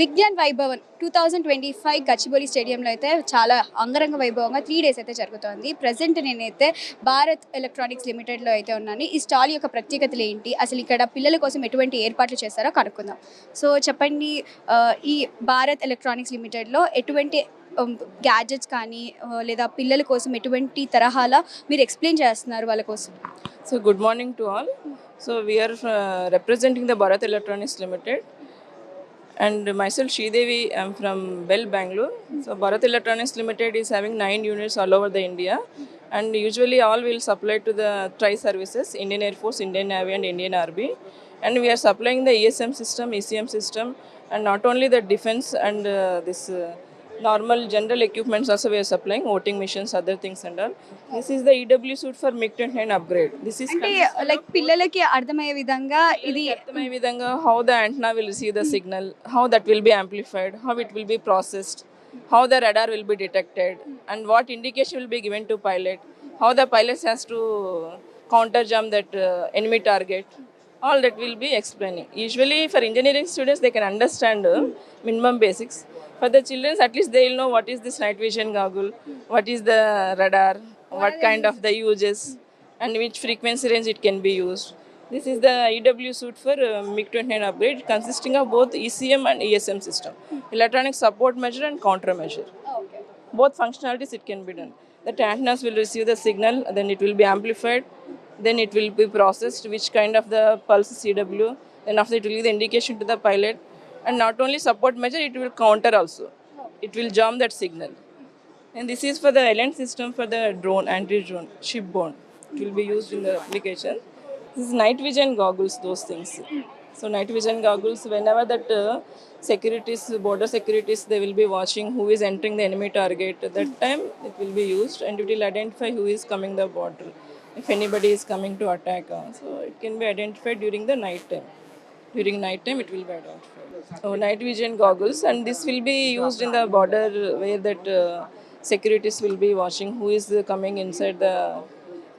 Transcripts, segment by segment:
విజ్ఞాన్ వైభవన్ 2025 గచ్చిబౌలి స్టేడియంలో అయితే చాలా అంగరంగ వైభవంగా 3 డేస్ అయితే జరుగుతోంది. ప్రెజెంట్ నేనైతే భారత్ ఎలక్ట్రానిక్స్ లిమిటెడ్లో అయితే ఉన్నాను. ఈ స్టాల్ యొక్క ప్రత్యేకతలు ఏంటి, అసలు ఇక్కడ పిల్లల కోసం ఎటువంటి ఏర్పాట్లు చేస్తారో కనుక్కుందాం. సో చెప్పండి, ఈ భారత్ ఎలక్ట్రానిక్స్ లిమిటెడ్లో ఎటువంటి గ్యాడ్జెట్స్ కానీ లేదా పిల్లల కోసం ఎటువంటి తరహాల మీరు ఎక్స్ప్లెయిన్ చేస్తున్నారు వాళ్ళ కోసం? So good morning to all. So we are representing the Bharat Electronics Limited, and myself Sridevi. I'm from Bell, Bangalore. So Bharat Electronics Limited is having 9 units all over the India, and usually all will supply to the tri services: Indian Air Force, Indian Navy, and Indian Army. And we are supplying the ESM system, ECM system, and not only the defense and this. Normal general equipments also we are supplying, voting machines, other things and all. This is the EW suite for MiG-29 upgrade. This is అంటే like పిల్లలకి అర్థమయ్యే విధంగా ఇది అర్థమయ్యే విధంగా how the antenna will receive the signal, how that will be amplified, how it will be processed, how the radar will be detected, and what indication will be given to pilot, how the pilot has to counter jump that enemy target. All that will be explaining. Usually for engineering students they can understand minimum basics. For the children, at least they will know what is this night vision goggle, what is the radar, what kind of the uses, and which frequency range it can be used. This is the EW suite for MiG-29 upgrade, consisting of both ECM and ESM system, electronic support measure and countermeasure. Both functionalities it can be done. The antennas will receive the signal, then it will be amplified, then it will be processed, which kind of the pulse CW, then after it will give the indication to the pilot, and not only support measure, it will counter also. It will jump that signal. And this is for the LN system for the drone, anti-drone, shipborne. It will be used in the application. This is night vision goggles, those things. So night vision goggles, whenever that securities, border securities, they will be watching who is entering the enemy target. At that time, it will be used, and it will identify who is coming the border. If anybody is coming to attack, so it can be identified during the night time. During night time, it will be identified. So night vision goggles, and this will be used in the border where that securities will be watching who is coming inside the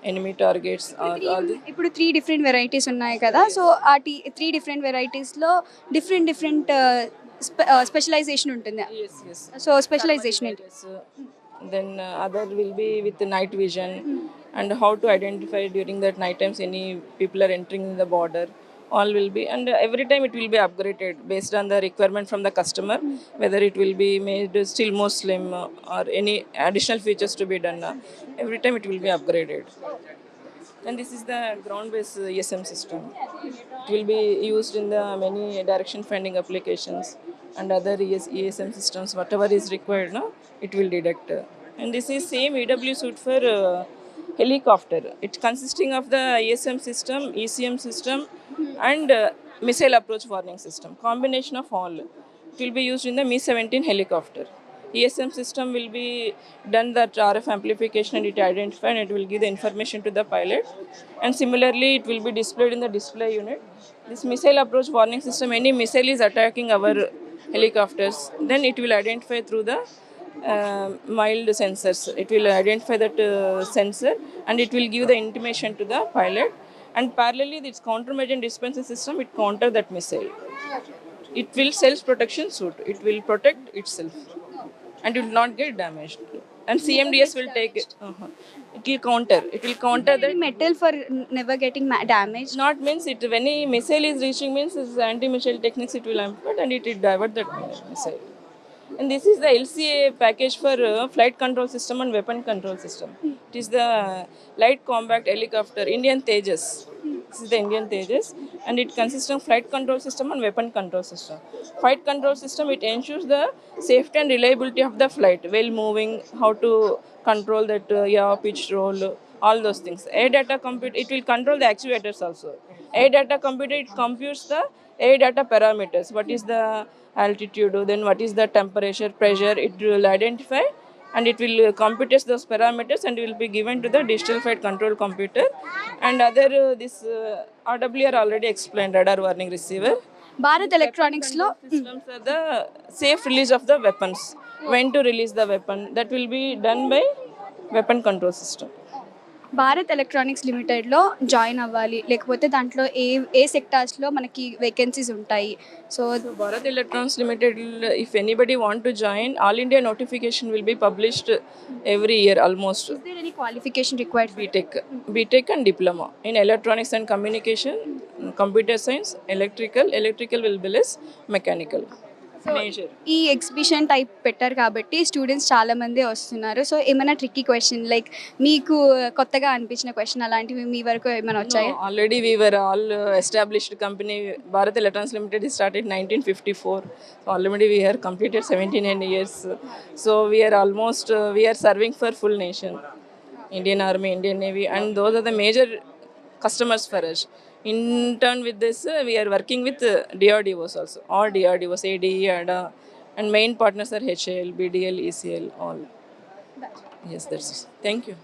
enemy targets. All the ఇప్పుడు 3 different varieties ఉన్నాయి కదా, so ఆ 3 different వెరైటీస్లో different specialisation ఉంటుంది. yes. So specialisation ఏంటి? Yes. Then other will be with the night vision and how to identify during that night times any people are entering the border. All will be, and every time it will be upgraded based on the requirement from the customer, whether it will be made still more slim or any additional features to be done. Every time it will be upgraded. And this is the ground-based ESM system. It will be used in the many direction finding applications and other ESM systems. Whatever is required, no, it will detect. And this is same EW suite for helicopter. It's consisting of the ESM system, ECM system, and missile approach warning system. Combination of all. It will be used in the Mi-17 helicopter. ESM system will be done that RF amplification, and it identify and it will give the information to the pilot. And similarly, it will be displayed in the display unit. This missile approach warning system, any missile is attacking our helicopters, then it will identify through the mild sensors. It will identify that sensor, and it will give the intimation to the pilot. And parallelly, this countermeasure and dispensing system, it counter that missile. It will self-protection suit. It will protect itself, and it will not get damaged. And CMDS will take it. It will counter. It will counter that. Metal for never getting damage. Not means it when a missile is reaching means it's anti-missile techniques. It will amplify and it will divert that missile. And this is the LCA package for flight control system and weapon control system. It is the light combat helicopter, Indian Tejas. This is the Indian Tejas, and it consists of flight control system and weapon control system. Flight control system, it ensures the safety and reliability of the flight while moving, how to control that yaw, pitch, roll, all those things. Air data compute, it will control the actuators also. Air data computer, it computes the air data parameters. What is the altitude, then what is the temperature, pressure, it will identify, and it will compute those parameters, and will be given to the digital flight control computer. And other this RWR already explained, radar warning receiver. Bharat ఎలక్ట్రానిక్స్లో Systems are the safe release of the weapons. When to release the weapon, that will be done by weapon control system. Bharat electronics లిమిటెడ్లో join అవ్వాలి, లేకపోతే దాంట్లో ఏ సెక్టార్స్లో మనకి vacancies ఉంటాయి? So So Bharat Electronics Limited, if anybody want to join, all India notification will be published every year almost. Is there any qualification required? BTech and diploma in electronics and communication, computer science, electrical will be less, mechanical. So Major. ఈ exhibition type పెట్టారు కాబట్టి students చాలామంది వస్తున్నారు. So ఏమైనా tricky question like మీకు కొత్తగా అనిపించిన question అలాంటివి మీ వరకు ఏమైనా వచ్చాయా? No, already we were all established company. Bharat Electronics Limited is started 1954. So already we are completed 17 years. So we are almost we are serving for full nation, Indian Army, Indian Navy, and those are the major customers for us. In turn with this, we are working with DRDOs also. All DRDOs, ADE, ADA, and main partners are HAL, BDL, ECL, all. Yes, that's it. Thank you.